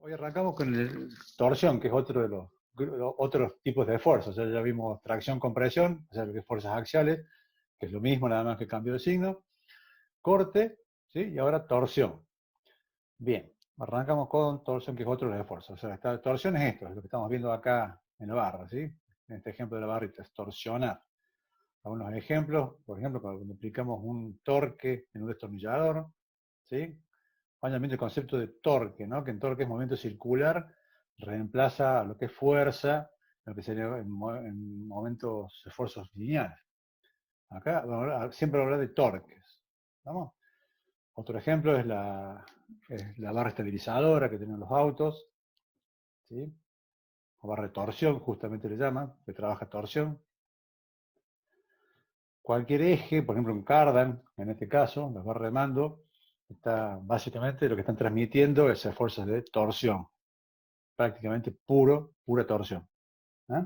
Hoy arrancamos con el torsión, que es otro de los otros tipos de esfuerzos. O sea, ya vimos tracción-compresión, o sea, lo que es fuerzas axiales, que es lo mismo, nada más que cambio de signo. Corte, ¿sí? Y ahora torsión. Bien, arrancamos con torsión, que es otro de los esfuerzos. O sea, esta torsión es esto, es lo que estamos viendo acá en la barra, ¿sí? En este ejemplo de la barrita, es torsionar. Algunos ejemplos, por ejemplo, cuando aplicamos un torque en un destornillador, ¿sí? Obviamente el concepto de torque, ¿no? Que en torque es movimiento circular, reemplaza a lo que es fuerza, lo que sería en momentos, esfuerzos lineales. Acá siempre hablar de torques. ¿Vamos? Otro ejemplo es la barra estabilizadora que tienen los autos, ¿sí? O barra de torsión, justamente le llaman, que trabaja torsión. Cualquier eje, por ejemplo un cardan, en este caso, las barras de mando, está básicamente lo que están transmitiendo es fuerzas de torsión. Prácticamente pura torsión. ¿Eh?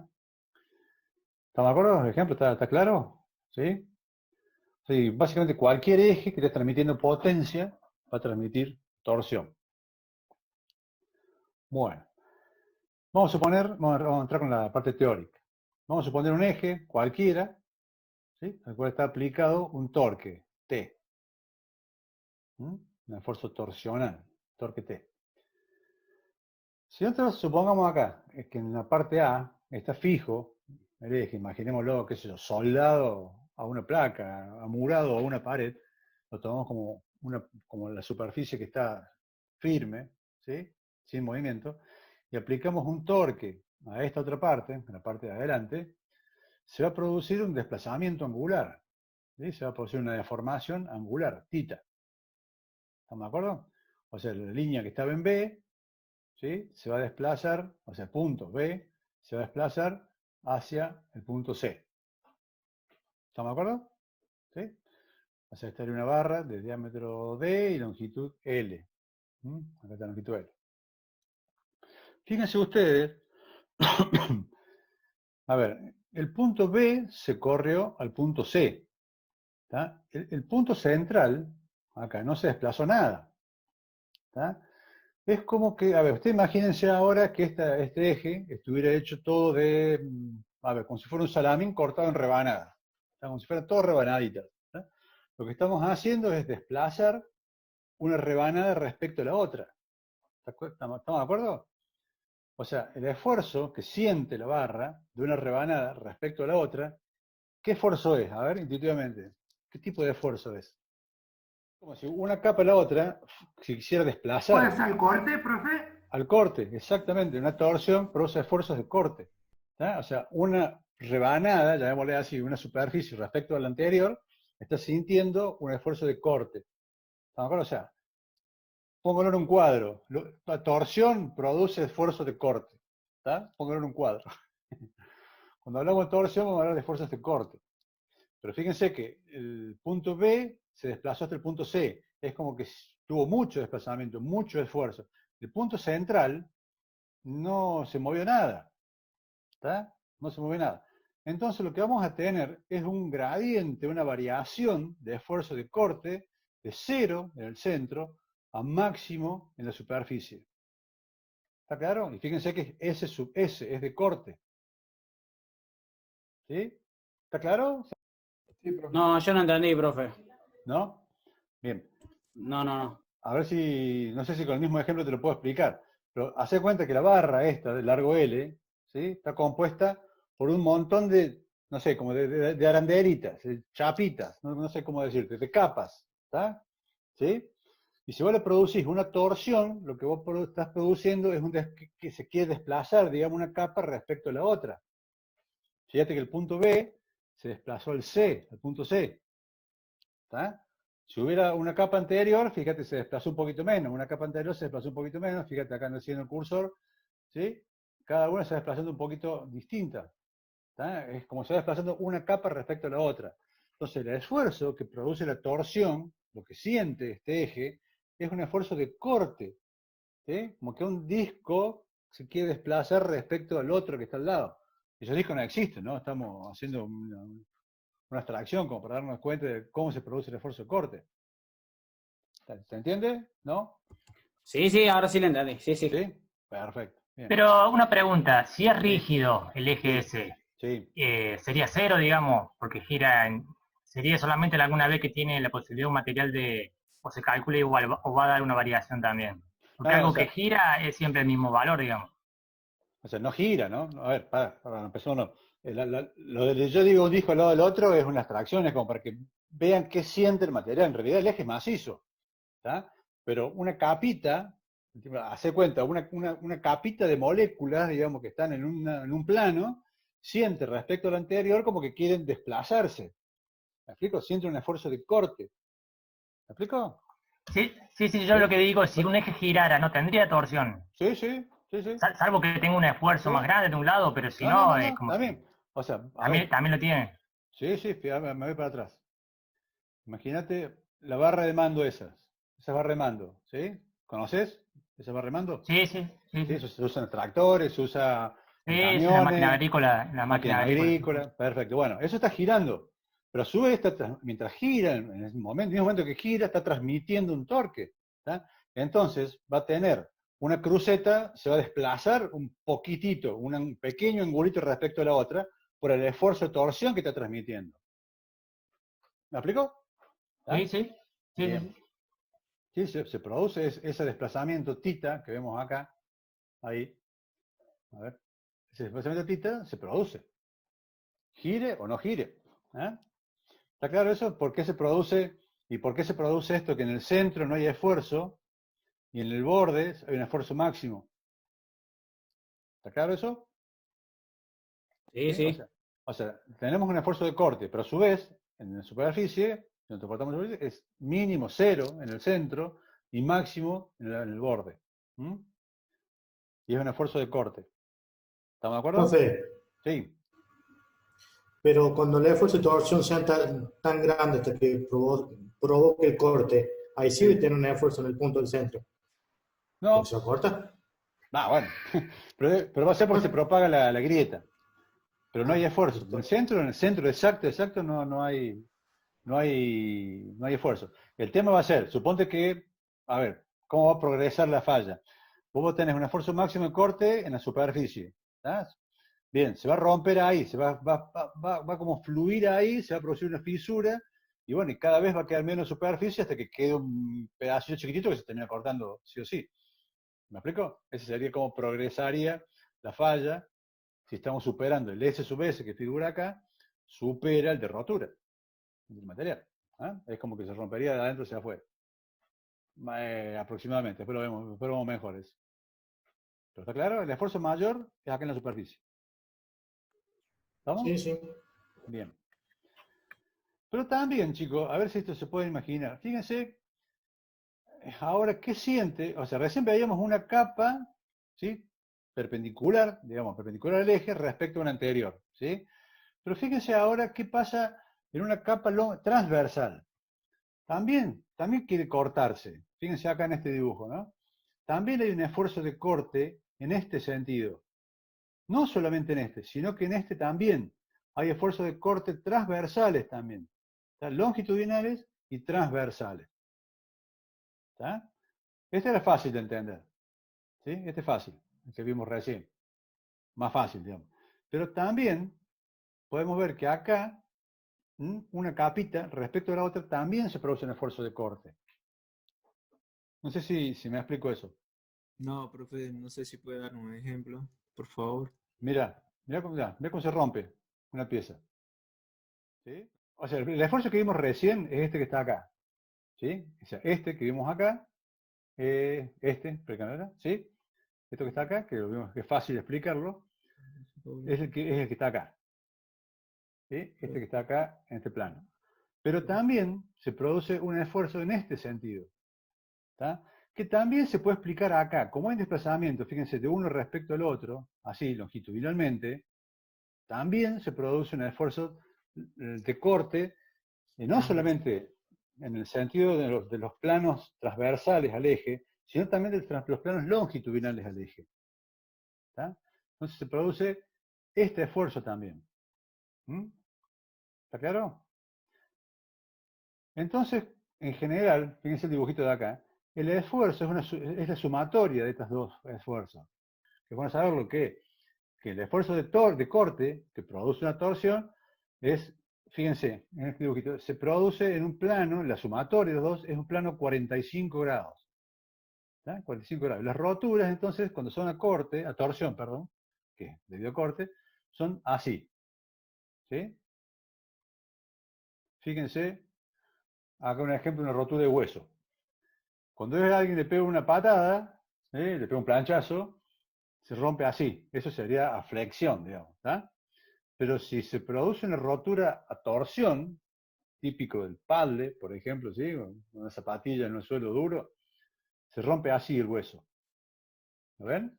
¿Estamos de acuerdo? ¿El ejemplo está claro? ¿Sí? Sí, básicamente cualquier eje que esté transmitiendo potencia va a transmitir torsión. Bueno, vamos a suponer, vamos a entrar con la parte teórica. Vamos a suponer un eje cualquiera, ¿sí? Al cual está aplicado un torque, T. Un esfuerzo torsional, torque T. Si nosotros supongamos acá que en la parte A está fijo el eje, imaginémoslo, qué sé yo, soldado a una placa, amurado a una pared, lo tomamos como la superficie que está firme, ¿sí? Sin movimiento, y aplicamos un torque a esta otra parte, en la parte de adelante, se va a producir un desplazamiento angular, ¿sí? Se va a producir una deformación angular, θ. ¿Estamos de acuerdo? O sea, la línea que estaba en B, ¿sí? Se va a desplazar, o sea, el punto B se va a desplazar hacia el punto C. ¿Estamos de acuerdo? ¿Sí? O sea, esta es una barra de diámetro D y longitud L. Acá está la longitud L. Fíjense ustedes, a ver, el punto B se corrió al punto C. El punto central, acá, no se desplazó nada. ¿Tá? Es como que, a ver, ustedes imagínense ahora que este eje estuviera hecho todo de, a ver, como si fuera un salamín cortado en rebanadas. Como si fueran todo rebanaditas. ¿Tá? Lo que estamos haciendo es desplazar una rebanada respecto a la otra. ¿Estamos de acuerdo? O sea, el esfuerzo que siente la barra de una rebanada respecto a la otra, ¿qué esfuerzo es? A ver, intuitivamente, ¿qué tipo de esfuerzo es? Como si una capa a la otra, si quisiera ¿Puede desplazar ser el corte, profe? al corte, exactamente, una torsión produce esfuerzos de corte. ¿Tá? O sea, una rebanada, llamémosle así, una superficie respecto a la anterior, está sintiendo un esfuerzo de corte. ¿Estamos de acuerdo? O sea, póngalo en un cuadro. La torsión produce esfuerzos de corte. ¿Tá? Póngalo en un cuadro. Cuando hablamos de torsión, vamos a hablar de esfuerzos de corte. Pero fíjense que el punto B se desplazó hasta el punto C. Es como que tuvo mucho desplazamiento, mucho esfuerzo. El punto central no se movió nada. ¿Está? No se movió nada. Entonces lo que vamos a tener es un gradiente, una variación de esfuerzo de corte de 0 en el centro a máximo en la superficie. ¿Está claro? Y fíjense que S sub S es de corte. ¿Sí? ¿Está claro? Sí, profe. No, yo no entendí, profe. ¿No? Bien. No. A ver si, no sé si con el mismo ejemplo te lo puedo explicar, pero hace cuenta que la barra esta de largo L, ¿sí? Está compuesta por un montón de, no sé, como de aranderitas, de chapitas, no sé cómo decirte, de capas, ¿está? ¿Sí? Y si vos le producís una torsión, lo que vos estás produciendo es que se quiere desplazar, digamos, una capa respecto a la otra. Fíjate que el punto B se desplazó al C, al punto C, ¿está? Si hubiera una capa anterior, fíjate, se desplazó un poquito menos. Una capa anterior se desplazó un poquito menos. Fíjate acá haciendo el cursor, ¿sí? Cada una se va desplazando un poquito distinta. ¿Tá? Es como se va desplazando una capa respecto a la otra. Entonces, el esfuerzo que produce la torsión, lo que siente este eje, es un esfuerzo de corte. ¿Sí? Como que un disco se quiere desplazar respecto al otro que está al lado. Esos discos no existen, ¿no? Estamos haciendo una abstracción como para darnos cuenta de cómo se produce el esfuerzo de corte. ¿Se entiende? ¿No? Sí, ahora sí le entendí. Sí. ¿Sí? Perfecto. Bien. Pero una pregunta, si es Sí, rígido el eje sí, ese, sí. ¿sería cero, digamos? Porque sería solamente alguna vez que tiene la posibilidad un material de, o se calcula igual, o va a dar una variación también. Porque No, algo que gira es siempre el mismo valor, digamos. o sea, no gira, ¿no? A ver, empezó no. Lo de yo digo un disco al lado del otro es una abstracción, es como para que vean qué siente el material. En realidad el eje es macizo, ¿está? Pero una capita, hace cuenta, una capita de moléculas, digamos, que están en un plano, siente respecto al anterior como que quieren desplazarse. ¿Me explico? Siente un esfuerzo de corte. ¿Me explico? Sí, sí, sí, yo ¿Sí? lo que digo, si Bueno, un eje girara, no tendría torsión. sí, sí, sí, sí. Salvo que tenga un esfuerzo más ¿Sí? grande de un lado, pero si No, no, no, no, es no, como que también. O sea, a también, ver, también lo tiene. sí, sí, me voy para atrás. Imagínate la barra de mando esas barras de mando, ¿sí? ¿Conoces esa barra de mando? Sí, sí, sí, Sí, sí. eso se usa en tractores, se usa en Sí, es camiones, en la máquina máquinas agrícola se usa. agrícolas, perfecto. Bueno, eso está girando, pero a su vez, mientras gira, en el mismo momento que gira, está transmitiendo un torque. ¿Tá? Entonces va a tener una cruceta, se va a desplazar un poquitito, un pequeño angulito respecto a la otra, por el esfuerzo de torsión que está transmitiendo. ¿Me explico? Sí, ¿Tá? sí, sí, sí, Bien. sí. Sí, se produce ese desplazamiento tita que vemos acá, ahí, a ver, ese desplazamiento tita se produce, gire o no gire. ¿Eh? ¿Está claro eso? ¿Por qué se produce y por qué se produce esto que en el centro no hay esfuerzo y en el borde hay un esfuerzo máximo? ¿Está claro eso? Sí, ¿Sí? sí. O sea, tenemos un esfuerzo de corte, pero a su vez, en la superficie, en nuestro portamos es mínimo cero en el centro y máximo en el borde. ¿Mm? Y es un esfuerzo de corte. ¿Estamos de acuerdo? Profe, Sí. pero cuando el esfuerzo de torsión sea tan grande hasta que provoque el corte, ahí sí Sí. tiene un esfuerzo en el punto del centro. Porque No, se corta. bueno, pero va a ser porque se propaga la grieta, pero no hay Ah, esfuerzo. listo. En el centro exacto, no hay esfuerzo. El tema va a ser, suponte que, a ver, ¿cómo va a progresar la falla? Vos tenés un esfuerzo máximo de corte en la superficie. ¿Tá? Bien, se va a romper ahí, va como fluir ahí, se va a producir una fisura, y bueno, y cada vez va a quedar menos superficie hasta que quede un pedacito chiquitito que se termina cortando sí o sí. ¿Me explico? Ese sería cómo progresaría la falla si estamos superando el S sub S que figura acá, supera el de rotura del material. ¿Ah? Es como que se rompería de adentro hacia afuera. Aproximadamente, después lo vemos mejores. ¿Pero está claro? El esfuerzo mayor es acá en la superficie. ¿Estamos? Sí, sí. Bien. Pero también, chicos, a ver si esto se puede imaginar. Fíjense, ahora, ¿qué siente? O sea, recién veíamos una capa, ¿sí? Perpendicular, digamos, perpendicular al eje respecto a una anterior, ¿sí? Pero fíjense ahora qué pasa en una capa transversal. También quiere cortarse. Fíjense acá en este dibujo, ¿no? También hay un esfuerzo de corte en este sentido. No solamente en este, sino que en este también hay esfuerzos de corte transversales también. ¿Tá? Longitudinales y transversales. ¿Tá? Este era fácil de entender. ¿Sí? Este es fácil, el que vimos recién. Más fácil, digamos. Pero también podemos ver que acá, una capita respecto a la otra, también se produce un esfuerzo de corte. No sé si me explico eso. No, profe, no sé si puede dar un ejemplo, por favor. Mira cómo se rompe una pieza. ¿Sí? O sea, el esfuerzo que vimos recién es este que está acá. ¿Sí? O sea, este que vimos acá, precámara, ¿sí? Esto que está acá, que lo vimos que es fácil de explicarlo, es el que está acá. ¿Sí? Este que está acá en este plano. Pero también se produce un esfuerzo en este sentido. ¿Tá? Que también se puede explicar acá. Como hay desplazamiento, fíjense, de uno respecto al otro, así longitudinalmente, también se produce un esfuerzo de corte, y no solamente en el sentido de los planos transversales al eje, sino también de los planos longitudinales al eje. ¿Tá? Entonces se produce este esfuerzo también. ¿Mm? ¿Está claro? Entonces, en general, fíjense el dibujito de acá, el esfuerzo es la sumatoria de estos dos esfuerzos. es bueno saberlo que el esfuerzo de corte que produce una torsión es, fíjense, en este dibujito, se produce en un plano, la sumatoria de los dos es un plano 45 grados. ¿Tá? 45 grados. Las roturas, entonces, cuando son a torsión, perdón, que es debido a corte, son así. ¿Sí? Fíjense, acá un ejemplo de una rotura de hueso. Cuando alguien le pega una patada, le pega un planchazo, se rompe así. Eso sería a flexión, digamos. ¿Tá? Pero si se produce una rotura a torsión, típico del paddle, por ejemplo, ¿sí? Una zapatilla en un suelo duro, se rompe así el hueso. ¿Lo ven?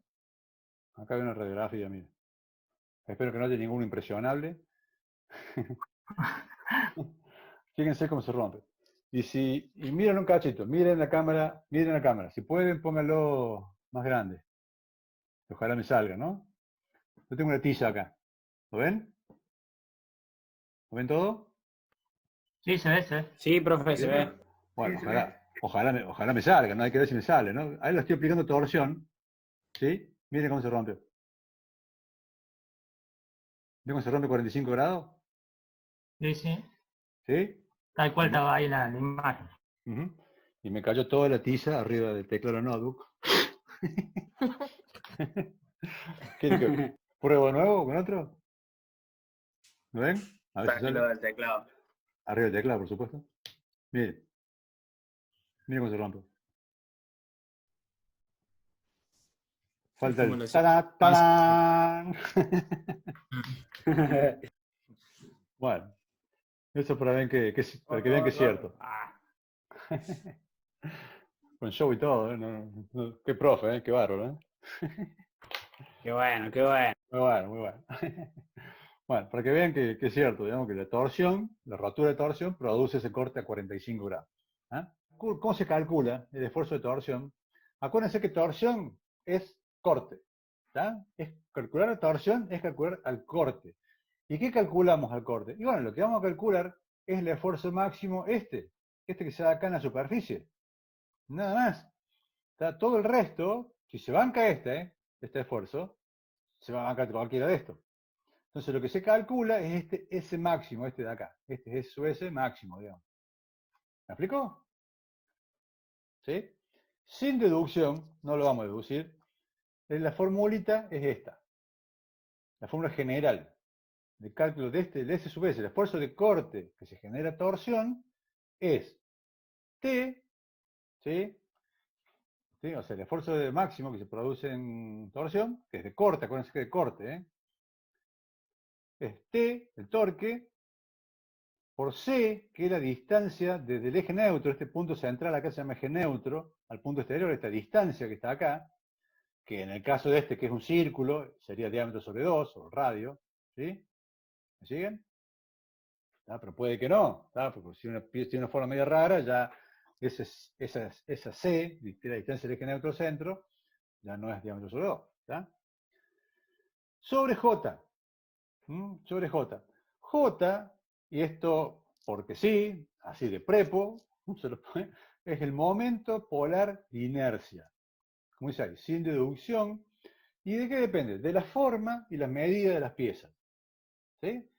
Acá hay una radiografía, miren. Espero que no haya ninguno impresionable. Fíjense cómo se rompe. Y miren un cachito, miren la cámara. Si pueden, pónganlo más grande. Ojalá me salga, ¿no? Yo tengo una tiza acá. ¿Lo ven? ¿Lo ven todo? Sí, se ve, se ve. Sí, profe, se ve. Bueno, Sí, ojalá me salga, no hay que ver si me sale, ¿no? Ahí lo estoy aplicando torsión. ¿Sí? Miren cómo se rompe. ¿Ven cómo se rompe 45 grados? Sí, sí. ¿Sí? Tal cual estaba ahí la imagen. Uh-huh. Y me cayó toda la tiza arriba del teclado de notebook. ¿Quieren que pruebo de nuevo con otro? ¿Lo ven? A ver si Sáquelo sale. del teclado. Arriba del teclado, por supuesto. Miren. Miren cómo se rompe. Falta ¿Cómo el lo hace? ¡tarán, tarán! Bueno, eso para, para que vean que es cierto. Con show y todo, ¿eh? Qué profe, ¿eh? Qué bárbaro, ¿eh? Qué bueno, qué bueno. Muy bueno, muy bueno. Bueno, para que vean que es cierto, digamos que la torsión, la rotura de torsión, produce ese corte a 45 grados. ¿Ah? ¿Cómo se calcula el esfuerzo de torsión? Acuérdense que torsión es corte. ¿Tá? Calcular la torsión es calcular al corte. ¿Y qué calculamos al corte? Y bueno, lo que vamos a calcular es el esfuerzo máximo este que se da acá en la superficie. Nada más. ¿Tá? Todo el resto, si se banca este esfuerzo, se va a bancar cualquiera de estos. Entonces lo que se calcula es S máximo, este de acá. Este es su S máximo, digamos. ¿Me explico? ¿Sí? Sin deducción, no lo vamos a deducir. La formulita es esta. La fórmula general de cálculo de S sub S, el esfuerzo de corte que se genera torsión, es T, ¿sí? ¿Sí? O sea, el esfuerzo de máximo que se produce en torsión, que es de corte, acuérdense que es de corte, es T, el torque, por C, que es la distancia desde el eje neutro, este punto central acá se llama eje neutro, al punto exterior, esta distancia que está acá, que en el caso de este, que es un círculo, sería diámetro sobre 2, o radio, ¿sí? ¿Me siguen? ¿Tá? Pero puede que no, ¿tá? Porque si tiene una forma media rara, ya esa C, la distancia del eje neutro centro, ya no es diámetro sobre 2, ¿tá? Sobre J, sobre J. J, y esto porque sí, así de prepo, es el momento polar de inercia. Como dice ahí, sin deducción. ¿Y de qué depende? De la forma y la medida de las piezas. ¿Sí?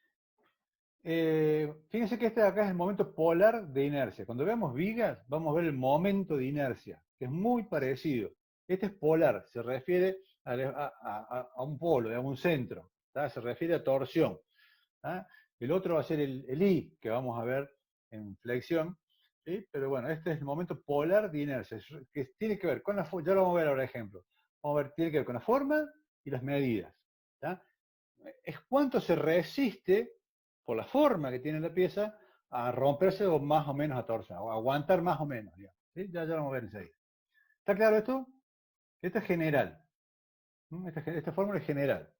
Fíjense que este de acá es el momento polar de inercia. Cuando veamos vigas, vamos a ver el momento de inercia, que es muy parecido. Este es polar, se refiere a un polo, a un centro. ¿Tá? Se refiere a torsión. ¿Ah? El otro va a ser el I, que vamos a ver en flexión, ¿sí? Pero bueno, este es el momento polar de inercia, que tiene que ver con la forma, ya lo vamos a ver ahora ejemplo. Vamos a ver, tiene que ver con la forma y las medidas. ¿Tá? Es cuánto se resiste, por la forma que tiene la pieza, a romperse o más o menos a torsión, o a aguantar más o menos, digamos. ¿Sí? Ya lo vamos a ver enseguida. ¿Está claro esto? Esta es general. Esta fórmula es general.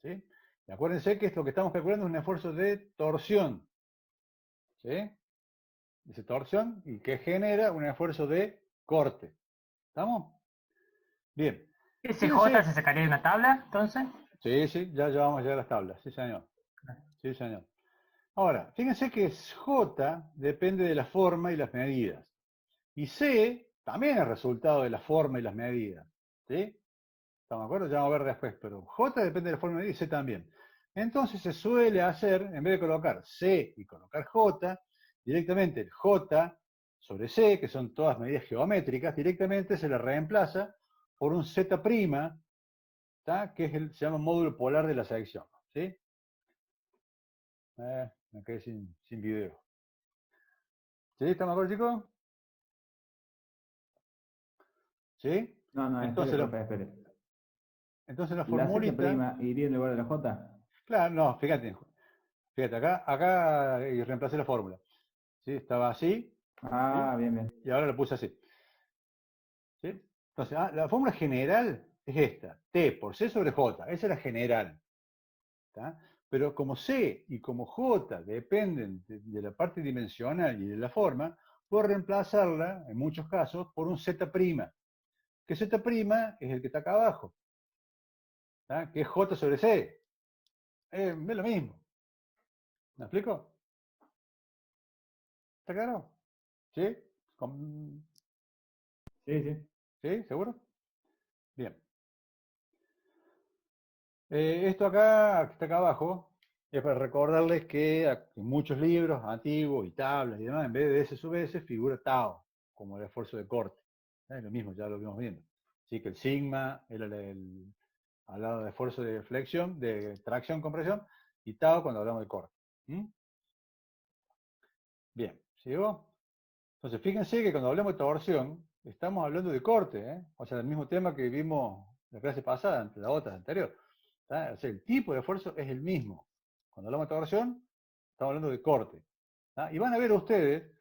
¿Sí? Y acuérdense que esto que estamos calculando es un esfuerzo de torsión. ¿Sí? Dice torsión y que genera un esfuerzo de corte. ¿Estamos? Bien. ¿SJ se sacaría de una tabla, entonces? Sí, ya vamos a llegar a las tablas. Sí, señor. Sí, señor. Ahora, fíjense que J depende de la forma y las medidas. Y C también es resultado de la forma y las medidas. ¿Sí? ¿Estamos de acuerdo? Ya vamos a ver después, pero J depende de la fórmula y C también. Entonces se suele hacer, en vez de colocar C y colocar J, directamente el J sobre C, que son todas medidas geométricas, directamente se le reemplaza por un Z', ¿tá? Que es se llama módulo polar de la sección. ¿Sí? Me quedé sin video. ¿Sí? ¿Estamos de acuerdo, chicos? ¿Sí? No, Entonces, espere, profe, espere. entonces la ¿La Z' formulita... iría en lugar de la J? Claro, no, fíjate, acá reemplacé la fórmula. ¿Sí? Estaba así. Ah, ¿sí? bien. Y ahora lo puse así. ¿Sí? Entonces, la fórmula general es esta, T por C sobre J, esa es la general. ¿Tá? Pero como C y como J dependen de la parte dimensional y de la forma, puedo reemplazarla, en muchos casos, por un Z', que Z' es el que está acá abajo, ¿tá? Que es J sobre C. Es lo mismo. ¿Me explico? ¿Está claro? ¿Sí? Sí. ¿Sí? ¿Seguro? Bien. Esto acá, que está acá abajo, es para recordarles que en muchos libros antiguos y tablas y demás, en vez de S sub S, figura tau, como el esfuerzo de corte. Es lo mismo, ya lo vimos viendo. Así que el sigma era al lado de esfuerzo de flexión, de tracción, compresión, y tau cuando hablamos de corte. Bien, ¿sigo? Entonces, fíjense que cuando hablamos de torsión, estamos hablando de corte, ¿eh? O sea, el mismo tema que vimos la clase pasada, entre la otra anterior. ¿Tá? O sea, el tipo de esfuerzo es el mismo. Cuando hablamos de torsión, estamos hablando de corte. ¿Tá? Y van a ver ustedes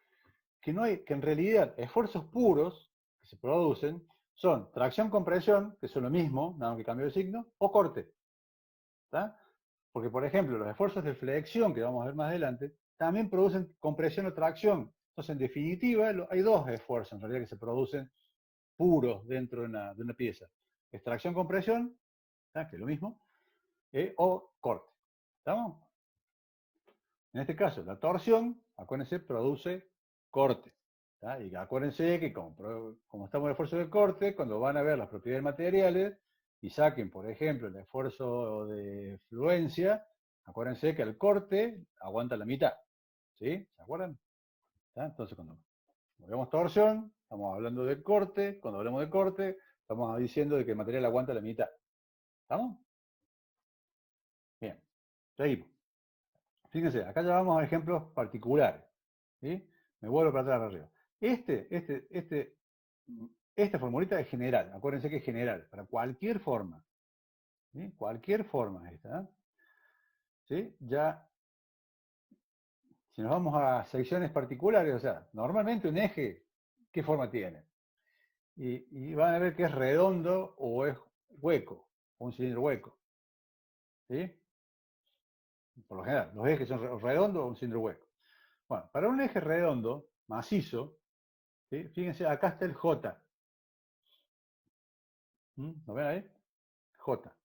que no hay, que en realidad esfuerzos puros que se producen son tracción-compresión, que son lo mismo, nada más que cambio de signo, o corte. ¿Tá? Porque, por ejemplo, los esfuerzos de flexión, que vamos a ver más adelante, también producen compresión o tracción. Entonces, en definitiva, hay dos esfuerzos en realidad que se producen puros dentro de una pieza. Extracción-compresión, que es lo mismo, o corte. ¿Estamos? En este caso, la torsión, acuérdense, produce corte. ¿tá? Y acuérdense que como estamos en el esfuerzo de corte, cuando van a ver las propiedades materiales y saquen, por ejemplo, el esfuerzo de fluencia, acuérdense que el corte aguanta la mitad. ¿Sí? ¿Se acuerdan? ¿Tá? Entonces, cuando vemos torsión, estamos hablando de corte. Cuando hablamos de corte, estamos diciendo de que el material aguanta la mitad. ¿Estamos? Bien. Seguimos. Fíjense, acá ya vamos a ejemplos particulares. ¿Sí? Me vuelvo para atrás arriba. Esta formulita es general. Acuérdense que es general, para cualquier forma. ¿Sí? Cualquier forma esta. ¿Sí? Ya, si nos vamos a secciones particulares, o sea, normalmente un eje, ¿qué forma tiene? Y van a ver que es redondo o es hueco, o un cilindro hueco. ¿Sí? Por lo general, los ejes son redondos o un cilindro hueco. Bueno, para un eje redondo, macizo, ¿sí? Fíjense, acá está el J. ¿Lo ven ahí? J,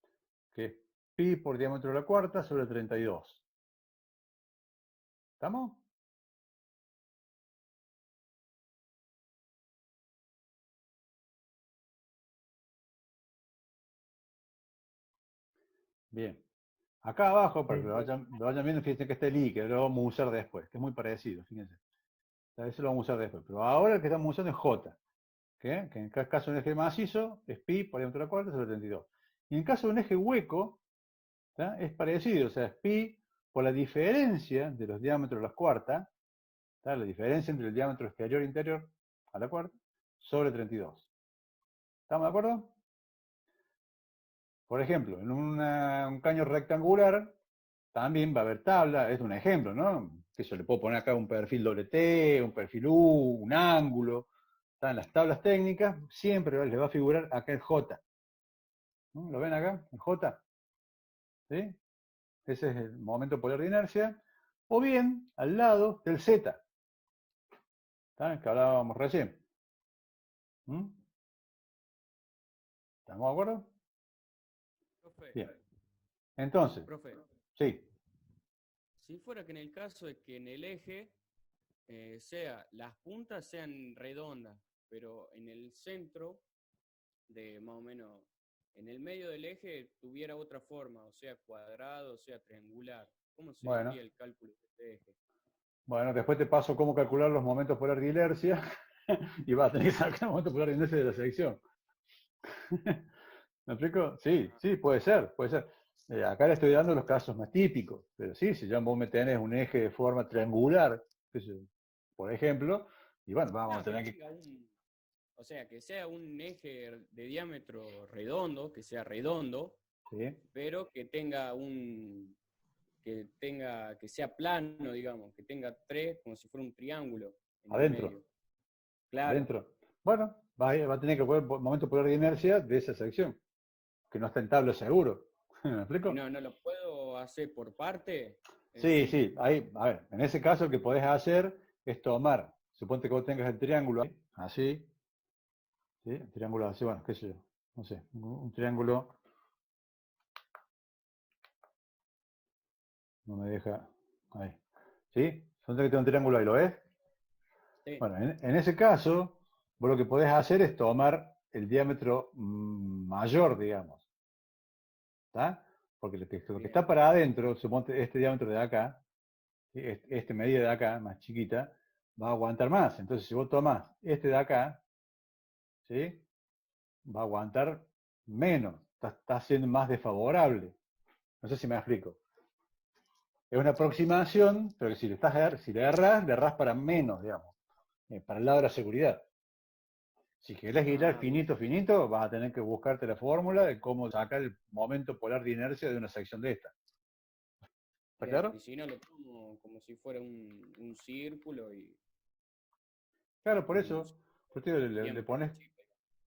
que es pi por diámetro de la cuarta sobre 32. ¿Estamos? Bien. Acá abajo, para que lo vayan viendo, fíjense que está el I, que lo vamos a usar después, que es muy parecido, fíjense. Eso lo vamos a usar después. Pero ahora el que estamos usando es J, que en el caso de un eje macizo es pi por diámetro de la cuarta sobre 32. Y en el caso de un eje hueco, ¿tá? Es parecido, o sea, es pi por la diferencia de los diámetros de las cuartas, ¿tá? La diferencia entre el diámetro exterior e interior a la cuarta, sobre 32. ¿Estamos de acuerdo? Por ejemplo, en un caño rectangular también va a haber tabla, es un ejemplo, ¿no? Que yo le puedo poner acá un perfil doble T, un perfil U, un ángulo. En las tablas técnicas siempre les va a figurar acá el J. ¿No? ¿Lo ven acá? El J. ¿Sí? Ese es el momento polar de inercia. O bien al lado del Z, ¿tá? Que hablábamos recién. ¿Estamos de acuerdo? Profe, Bien. Entonces, profe, sí. si fuera que en el caso de que en el eje las puntas sean redondas, pero en el centro de más o menos en el medio del eje tuviera otra forma, o sea, cuadrado, o sea, triangular. ¿Cómo se Bueno. haría el cálculo de este eje? Bueno, después te paso cómo calcular los momentos polar de inercia y vas a tener que sacar el momento polar de inercia de la sección. ¿Me explico? Sí, sí, puede ser, puede ser. Acá le estoy dando los casos más típicos, pero sí, si ya vos me tenés un eje de forma triangular, qué sé yo, por ejemplo, y bueno, vamos No, a tener que que... tenga o sea, que sea un eje de diámetro redondo, que sea redondo, Sí, pero que tenga que sea plano, digamos, que tenga tres, como si fuera un triángulo en el adentro, medio. Claro. adentro. Bueno, va a tener que poner momento polar de inercia de esa sección, que no está en tabla seguro. ¿Me explico? Y no lo puedo hacer por parte. Es Sí, decir, sí, ahí, a ver, en ese caso lo que podés hacer es tomar, suponte que vos tengas el triángulo así, ¿sí? El triángulo así, bueno, qué sé yo, no sé, un triángulo, no me deja, ahí, ¿sí? Suponte que tengo un triángulo ahí, ¿lo ves? sí. Bueno, en ese caso, vos lo que podés hacer es tomar el diámetro mayor, digamos, ¿está? Porque lo que Bien. está para adentro, suponte este diámetro de acá, ¿sí? Este medida de acá, más chiquita, va a aguantar más. Entonces, si vos tomás este de acá, ¿sí? Va a aguantar menos, está siendo más desfavorable. No sé si me explico. Es una aproximación, pero que si le errás para menos, digamos, para el lado de la seguridad. Si querés ir al finito, finito, vas a tener que buscarte la fórmula de cómo sacar el momento polar de inercia de una sección de esta. ¿Está Bien. claro? Y si no, lo tomo como si fuera un círculo y Claro, por un eso, yo te digo, le diámetro pones, chico.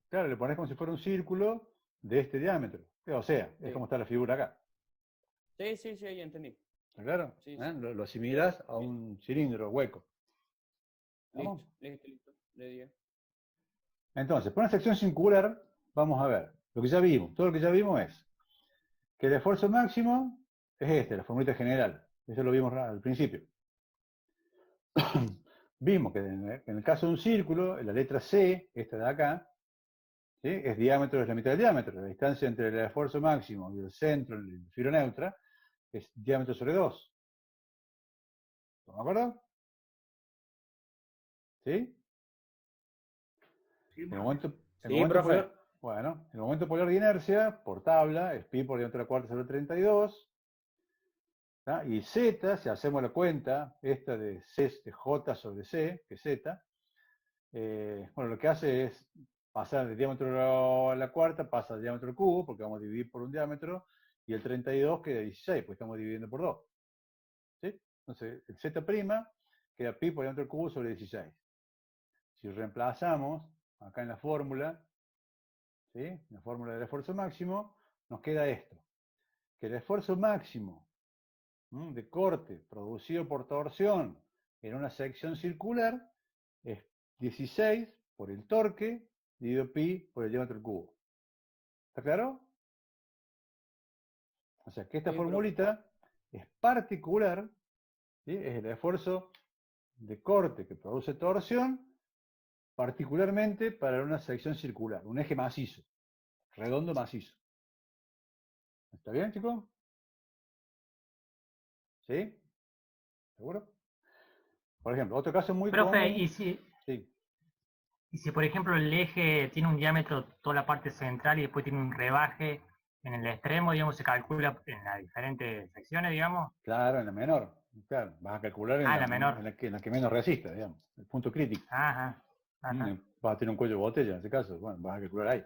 claro, le pones como si fuera un círculo de este diámetro. O sea, es Sí. como está la figura acá. Sí, ya entendí. ¿Está claro? Sí, ¿Eh? sí. Lo asimilas a un cilindro hueco. ¿Vamos? Listo. Le digo. Entonces, por una sección circular, vamos a ver lo que ya vimos. Todo lo que ya vimos es que el esfuerzo máximo es la formulita general. Eso lo vimos al principio. Vimos que en el caso de un círculo, la letra C, esta de acá, ¿sí? Es diámetro, es la mitad del diámetro. La distancia entre el esfuerzo máximo y el centro, el filo neutra, es diámetro sobre 2. ¿Estamos de acuerdo? ¿Sí? Sí, El profe. momento, el Sí, momento profe. polar, bueno, el momento polar de inercia por tabla es pi por diámetro a la cuarta sobre 32. ¿tá? Y z, si hacemos la cuenta, esta de J sobre C, que es z, bueno, lo que hace es pasar de diámetro a la cuarta, pasa al diámetro al cubo, porque vamos a dividir por un diámetro, y el 32 queda 16, porque estamos dividiendo por 2. ¿Sí? Entonces, el z' queda pi por diámetro al cubo sobre 16. Si reemplazamos acá en la fórmula, ¿sí? En la fórmula del esfuerzo máximo, nos queda esto, que el esfuerzo máximo de corte producido por torsión en una sección circular es 16 por el torque dividido pi por el diámetro al cubo. ¿Está claro? O sea que esta Sí, formulita es particular, ¿sí? Es el esfuerzo de corte que produce torsión, particularmente para una sección circular, un eje macizo, redondo macizo. ¿Está bien, chicos? ¿Sí? ¿Seguro? Por ejemplo, otro caso muy Profe, común. Sí. y si por ejemplo el eje tiene un diámetro toda la parte central y después tiene un rebaje en el extremo, digamos, se calcula en las diferentes secciones, digamos? Claro, en la menor. Claro, vas a calcular en Ah, la, la menor. en la que menos resista, digamos, el punto crítico. Ajá. Vas a tener un cuello de botella en ese caso. Bueno, vas a calcular ahí.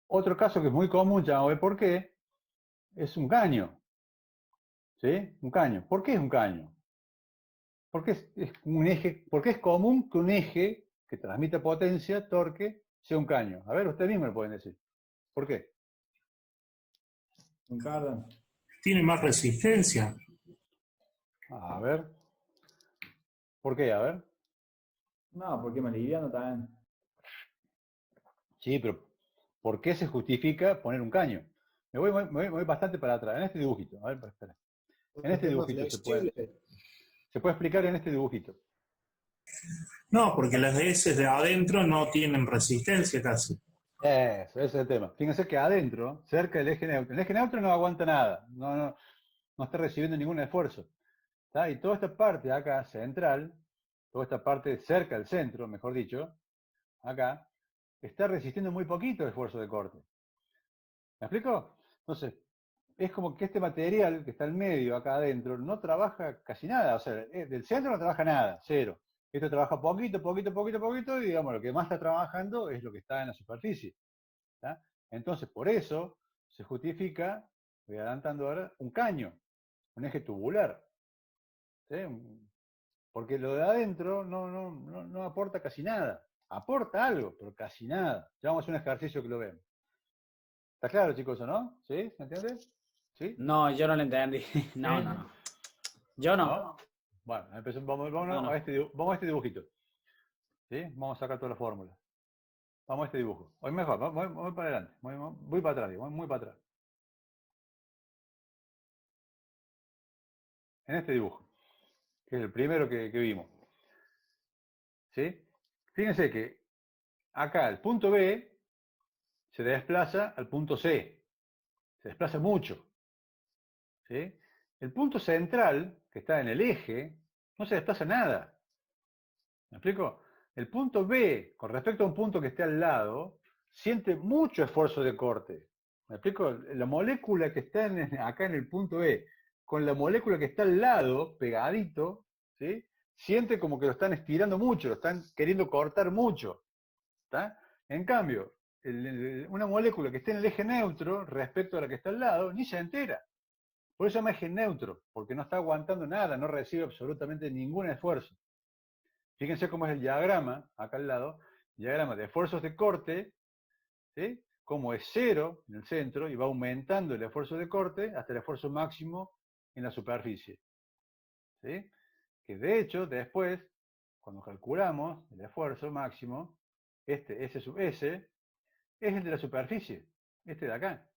Otro caso que es muy común, ya vamos a ver por qué, es un caño. ¿Sí? Un caño. ¿Por qué es un caño? Porque es un eje, porque es común que un eje que transmite potencia, torque, sea un caño. A ver, ustedes mismos me pueden decir. ¿Por qué? Ricardo. Tiene más resistencia. A ver. ¿Por qué? A ver. No, porque me liviano también. Sí, pero ¿por qué se justifica poner un caño? Me voy bastante para atrás. En este dibujito. A ver, espera. En este Es más dibujito flexible. se puede explicar en este dibujito. No, porque las de S de adentro no tienen resistencia casi. Ese es el tema. Fíjense que adentro, cerca del eje neutro, el eje neutro no aguanta nada, no está recibiendo ningún esfuerzo. ¿Tá? Y toda esta parte acá, central, toda esta parte cerca del centro, mejor dicho, acá, está resistiendo muy poquito el esfuerzo de corte. ¿Me explico? Entonces, es como que este material que está al medio, acá adentro, no trabaja casi nada. O sea, del centro no trabaja nada, cero. Esto trabaja poquito, y digamos, lo que más está trabajando es lo que está en la superficie. ¿Tá? Entonces, por eso se justifica, voy adelantando ahora, un caño, un eje tubular. ¿Sí? Porque lo de adentro no aporta casi nada. Aporta algo, pero casi nada. Ya vamos a hacer un ejercicio que lo vean. ¿Está claro, chicos, o no? ¿Sí? ¿Me entiendes? ¿Sí? No, yo no lo entendí. No, no, no. Yo no. ¿No? Bueno, vamos No. a este dibujito. ¿Sí? Vamos a sacar toda la fórmula. Vamos a este dibujo. Hoy mejor, voy para adelante. Voy para atrás, digo, muy para atrás. En este dibujo, que es el primero que vimos. ¿Sí? Fíjense que acá el punto B se desplaza al punto C. Se desplaza mucho. ¿Sí? El punto central, que está en el eje, no se desplaza nada. ¿Me explico? El punto B, con respecto a un punto que esté al lado, siente mucho esfuerzo de corte. ¿Me explico? La molécula que está acá en el punto B, con la molécula que está al lado, pegadito, ¿sí? Siente como que lo están estirando mucho, lo están queriendo cortar mucho. ¿Tá? En cambio, una molécula que esté en el eje neutro, respecto a la que está al lado, ni se entera. Por eso se llama eje neutro, porque no está aguantando nada, no recibe absolutamente ningún esfuerzo. Fíjense cómo es el diagrama, acá al lado, diagrama de esfuerzos de corte, ¿sí? Como es cero en el centro y va aumentando el esfuerzo de corte hasta el esfuerzo máximo en la superficie. ¿Sí? Que de hecho, después, cuando calculamos el esfuerzo máximo, S sub S, es el de la superficie, este de acá.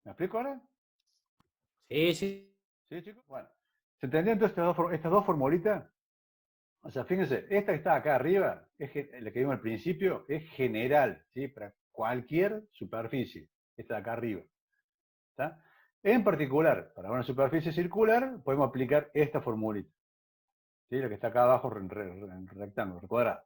¿Me explico ahora? Sí, sí. ¿Sí, chicos? Bueno, ¿se entendían entonces estas dos formulitas? O sea, fíjense, esta que está acá arriba, la que vimos al principio, es general, ¿sí? Para cualquier superficie, esta de acá arriba. ¿Está? En particular, para una superficie circular, podemos aplicar esta formulita. ¿Sí? La que está acá abajo en rectángulo, cuadrado.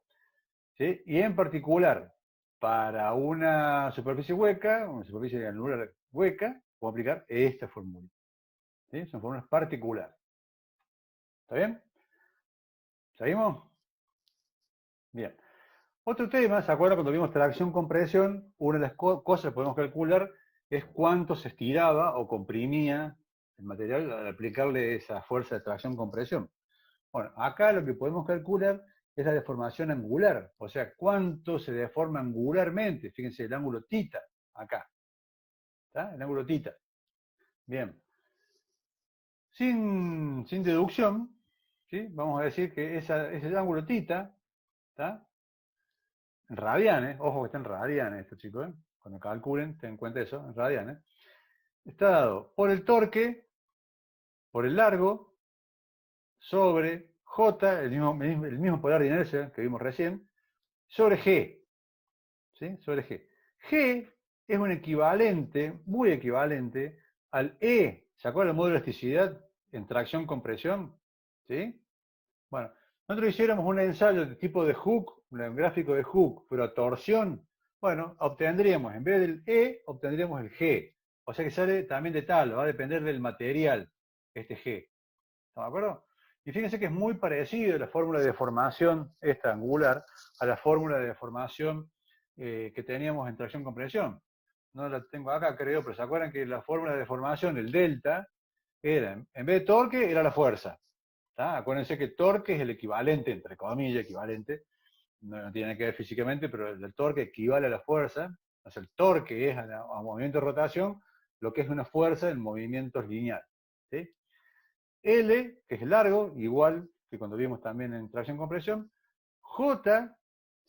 ¿Sí? Y en particular, para una superficie hueca, una superficie anular hueca, podemos aplicar esta formulita. ¿Sí? Son fórmulas particulares. ¿Está bien? ¿Seguimos? Bien. Otro tema, ¿se acuerdan cuando vimos tracción-compresión? Una de las cosas que podemos calcular es cuánto se estiraba o comprimía el material al aplicarle esa fuerza de tracción-compresión. Bueno, acá lo que podemos calcular es la deformación angular, o sea, cuánto se deforma angularmente. Fíjense, el ángulo θ, acá. ¿Está? El ángulo θ. Bien. Sin deducción, ¿sí? Vamos a decir que ese ángulo θ, ¿está? En radianes, ojo que está en radianes esto, chicos, ¿eh? Cuando calculen, ten en cuenta eso, en radianes. Está dado por el torque, por el largo, sobre J, el mismo polar de inercia que vimos recién, sobre G. ¿Sí? Sobre G. G es un equivalente, muy equivalente, al E. ¿Se acuerdan del módulo de elasticidad en tracción-compresión? ¿Sí? Bueno, nosotros hiciéramos un ensayo de tipo de Hooke, un gráfico de Hooke, pero a torsión, bueno, obtendríamos, en vez del E, obtendríamos el G. O sea que sale también de tal, va a depender del material, este G. ¿Estamos de acuerdo? Y fíjense que es muy parecido la fórmula de deformación, esta angular, a la fórmula de deformación que teníamos en tracción-compresión. No la tengo acá, creo, pero ¿se acuerdan que la fórmula de deformación, el delta, era, en vez de torque, era la fuerza? ¿Tá? Acuérdense que torque es el equivalente, entre comillas, equivalente, no tiene nada que ver físicamente, pero el torque equivale a la fuerza. O sea, el torque es a movimiento de rotación lo que es una fuerza en movimientos lineales. ¿Sí? L, que es el largo, igual que cuando vimos también en tracción-compresión. J,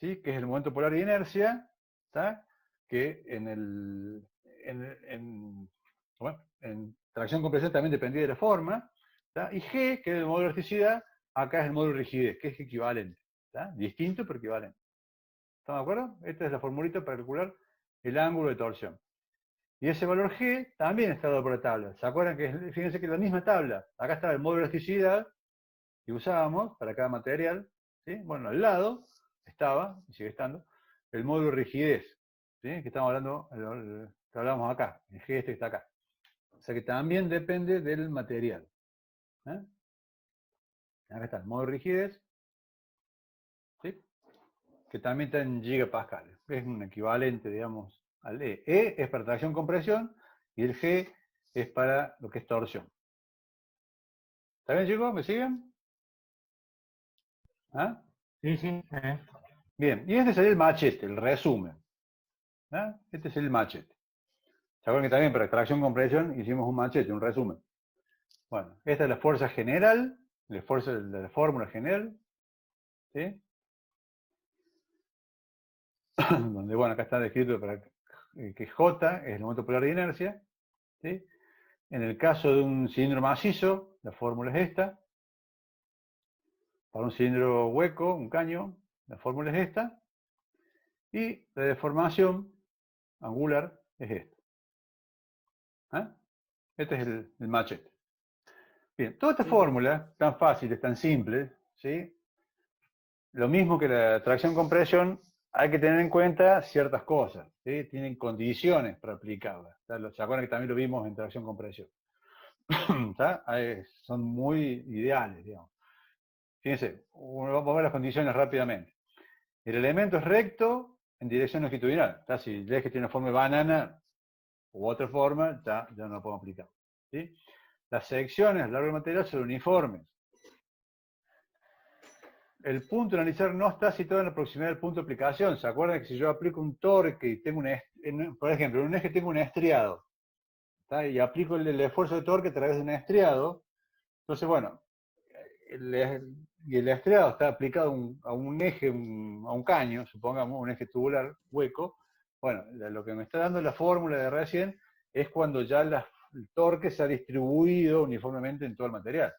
¿sí? Que es el momento polar de inercia, ¿tá? Que en tracción-compresión también dependía de la forma. ¿Tá? Y G, que es el módulo de elasticidad, acá es el módulo de rigidez, que es equivalente. ¿Tá? Distinto, pero equivalente. ¿Estamos de acuerdo? Esta es la formulita para calcular el ángulo de torsión. Y ese valor G también está dado por la tabla. ¿Se acuerdan que, fíjense que es la misma tabla? Acá estaba el módulo de elasticidad que usábamos para cada material, ¿sí? Bueno, al lado estaba, y sigue estando, el módulo de rigidez, ¿sí? Que estamos hablando, que hablamos acá, el G este que está acá. O sea que también depende del material. Acá está el módulo de rigidez, ¿sí? Que también está en gigapascales. Es un equivalente, digamos, al E. E es para tracción-compresión y el G es para lo que es torsión. ¿Está bien, chicos? ¿Me siguen? ¿Ah? Sí, sí. Bien, y este sería el machete, el resumen. Este es el machete. ¿Se acuerdan que también para tracción-compresión hicimos un machete, un resumen? Bueno, esta es la fuerza general, la fórmula general, ¿sí? Donde, bueno, acá está descrito para que J es el momento polar de inercia, ¿sí? En el caso de un cilindro macizo, la fórmula es esta. Para un cilindro hueco, un caño, la fórmula es esta. Y la deformación angular es esta. Este es el machete. Bien, toda esta fórmula, tan fácil, tan simple, ¿sí? Lo mismo que la tracción-compresión, hay que tener en cuenta ciertas cosas, ¿sí? Tienen condiciones para aplicarlas. ¿Se acuerdan que también lo vimos en tracción-compresión? Son muy ideales, digamos. Fíjense, vamos a ver las condiciones rápidamente. El elemento es recto en dirección longitudinal. Si el eje tiene una forma de banana u otra forma, ya no lo podemos aplicar. ¿Sí? Las secciones a lo largo del material son uniformes. El punto de analizar no está situado en la proximidad del punto de aplicación. ¿Se acuerdan que si yo aplico un torque y tengo por ejemplo, en un eje tengo un estriado, y aplico el esfuerzo de torque a través de un estriado, entonces, bueno, el estriado está aplicado a un eje, a un caño, supongamos, un eje tubular hueco. Bueno, lo que me está dando la fórmula de recién es cuando ya el torque se ha distribuido uniformemente en todo el material.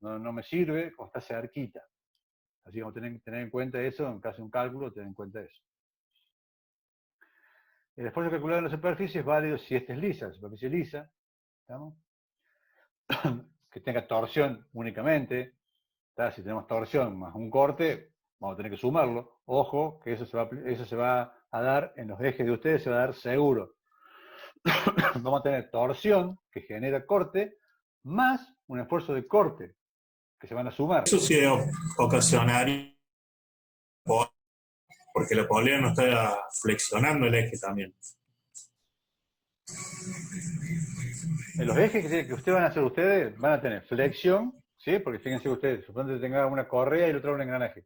No me sirve o está cerquita. Así que vamos a tener en cuenta eso, en caso de un cálculo, tener en cuenta eso. El esfuerzo calculado en la superficie es válido si esta es lisa, la superficie lisa, ¿estamos? Que tenga torsión únicamente. Si tenemos torsión más un corte, vamos a tener que sumarlo. Ojo, que eso se va a dar en los ejes de ustedes, se va a dar seguro. Vamos a tener torsión, que genera corte, más un esfuerzo de corte, que se van a sumar. Eso sí es ocasionario, porque la polea no está flexionando el eje también. En los ejes que ustedes van a hacer ustedes, van a tener flexión, ¿sí? Porque fíjense ustedes, supongo que tengan una correa y el otro un engranaje.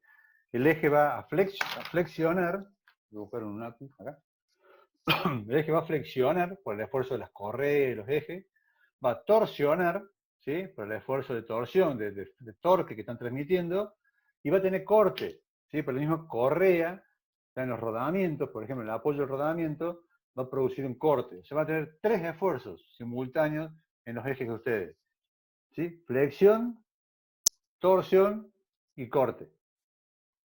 El eje va a flexionar, voy a buscar un lápiz acá. El eje va a flexionar por el esfuerzo de las correas y los ejes, va a torsionar, ¿sí? Por el esfuerzo de torsión, de torque que están transmitiendo, y va a tener corte, ¿sí? Por la misma correa, en los rodamientos, por ejemplo, el apoyo del rodamiento, va a producir un corte. Se va a tener 3 esfuerzos simultáneos en los ejes de ustedes. ¿Sí? Flexión, torsión y corte.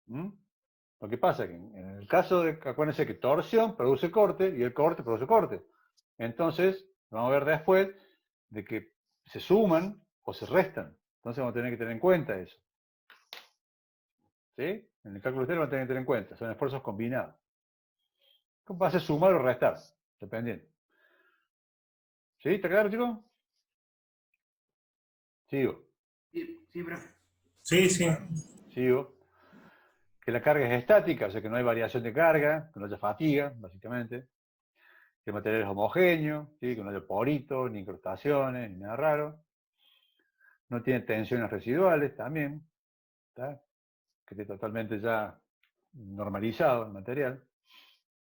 Lo que pasa es que en el caso de, acuérdense que torsión produce corte y el corte produce corte. Entonces, vamos a ver después de que se suman o se restan. Entonces vamos a tener que tener en cuenta eso. ¿Sí? En el cálculo de ustedes van a tener que tener en cuenta. Son esfuerzos combinados. Va a ser sumar o restar, dependiendo. ¿Sí? ¿Está claro, chicos? Sigo. Sí, profe. Sí, sí. Sigo. Que la carga es estática, o sea que no hay variación de carga, que no haya fatiga, básicamente. Que el material es homogéneo, ¿sí? Que no haya poritos, ni incrustaciones, ni nada raro. No tiene tensiones residuales también. ¿Está? Que esté totalmente ya normalizado el material.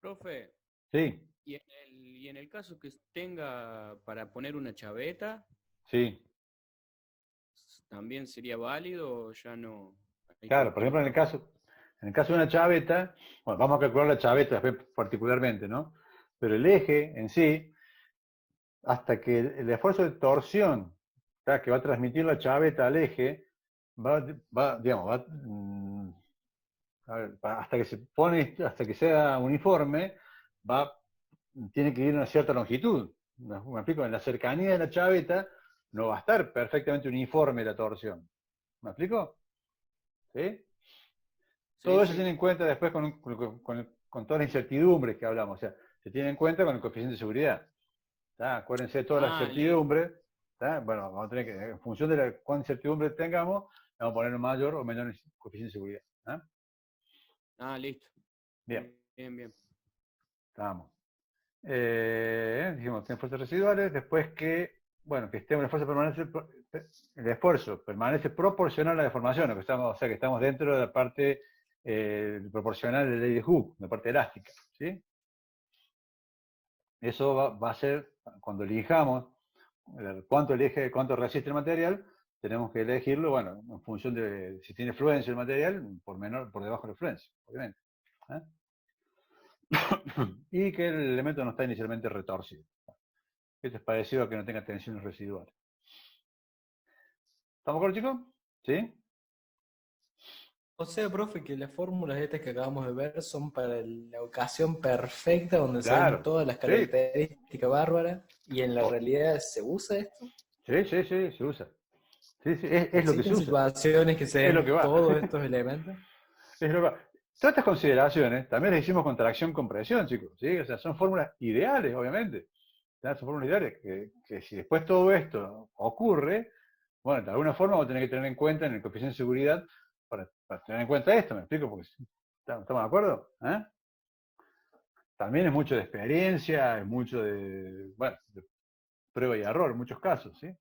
Profe, Sí, y en el caso que tenga para poner una chaveta, sí. ¿también sería válido o ya no? Claro, por ejemplo, en el caso de una chaveta, bueno, vamos a calcular la chaveta particularmente, ¿no? Pero el eje en sí, hasta que el esfuerzo de torsión que va a transmitir la chaveta al eje, va A ver, hasta que se pone, hasta que sea uniforme, tiene que ir a una cierta longitud. ¿Me explico? En la cercanía de la chaveta no va a estar perfectamente uniforme la torsión. ¿Me explico? ¿Sí? Todo eso se tiene en cuenta después con todas las incertidumbres que hablamos. O sea, se tiene en cuenta con el coeficiente de seguridad. ¿Tá? Acuérdense de todas las incertidumbres. ¿Tá? Bueno, vamos a tener que, en función de cuánta incertidumbre tengamos, vamos a poner un mayor o menor coeficiente de seguridad. ¿Ah? Listo. Bien. Bien. Estamos. Dijimos que tienen fuerzas residuales, después que, bueno, que estemos, el esfuerzo permanece proporcional a la deformación, o sea que estamos dentro de la parte proporcional de la ley de Hooke, la parte elástica, ¿sí? Eso va a ser, cuando elijamos cuánto resiste el material, tenemos que elegirlo, bueno, en función de si tiene fluencia el material, por debajo de la fluencia, obviamente. Y que el elemento no está inicialmente retorcido. Esto es parecido a que no tenga tensiones residuales. ¿Estamos claros, chicos? ¿Sí? O sea, profe, que las fórmulas estas que acabamos de ver son para la ocasión perfecta donde se ven todas las características bárbaras, y en la realidad ¿se usa esto? Sí, se usa. Sí, es lo que se usa. Situaciones que se den todos estos elementos. Es lo que va. Todas estas consideraciones también las hicimos con tracción-compresión, chicos, ¿sí? O sea, son fórmulas ideales, obviamente. Son fórmulas ideales que si después todo esto ocurre, bueno, de alguna forma vamos a tener que tener en cuenta en el coeficiente de seguridad para tener en cuenta esto, ¿me explico? Porque ¿estamos de acuerdo? También es mucho de experiencia, es mucho de prueba y error en muchos casos, ¿sí?